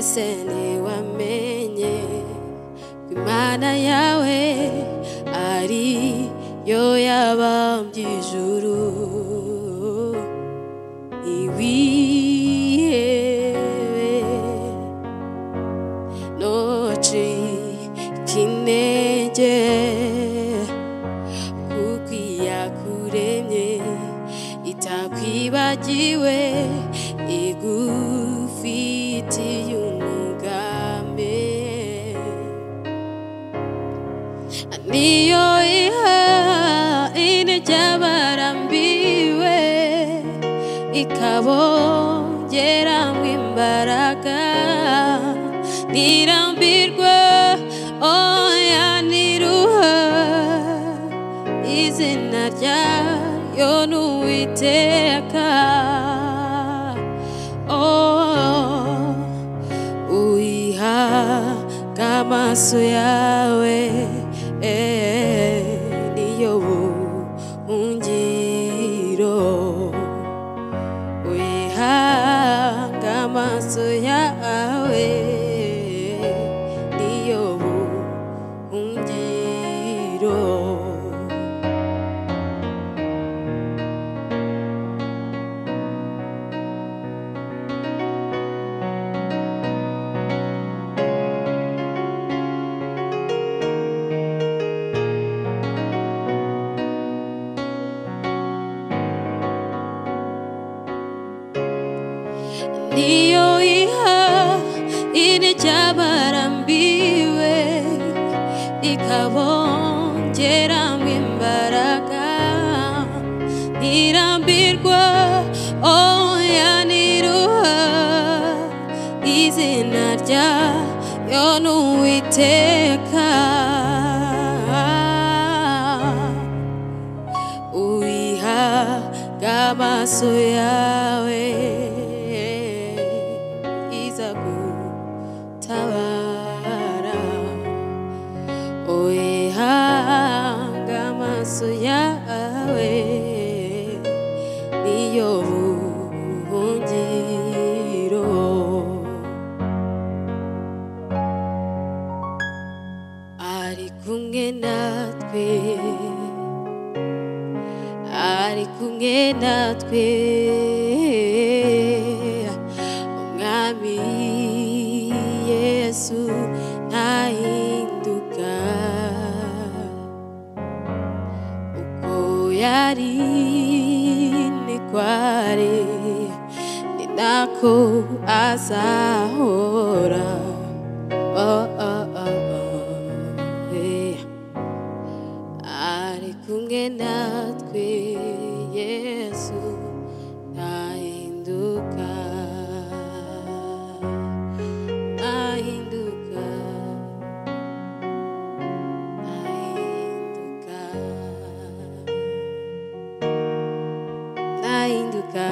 ese ntiwamenye ko Imana yawe ari yo yabambye ijuru iwihebe nocika intege kuko iyakuremye itakwibagiwe igufitiye umugambi niyo iha intege abarambiwe ikabongeramo imbaraga ntirambirwa oya ntiruha izina ryayo ni Uwiteka uyihaga amaso yawe niyo buhungiro uyihaga amaso yawe niyo buhungiro niyo iha intege abarambiwe ikabongeramo imbaraga ntirambirwa oya ntiruha izina ryayo ni Uwiteka uyihaga amaso yawe izagutabara uyihaga amaso yawe niyo buhungiro ari kumwe natwe ari kumwe natwe umwami Yesu ntahinduka uko yari niko ari ni nako azahora ari kumwe natwe Yesu ntahinduka ntahinduka ntahinduka ntahinduka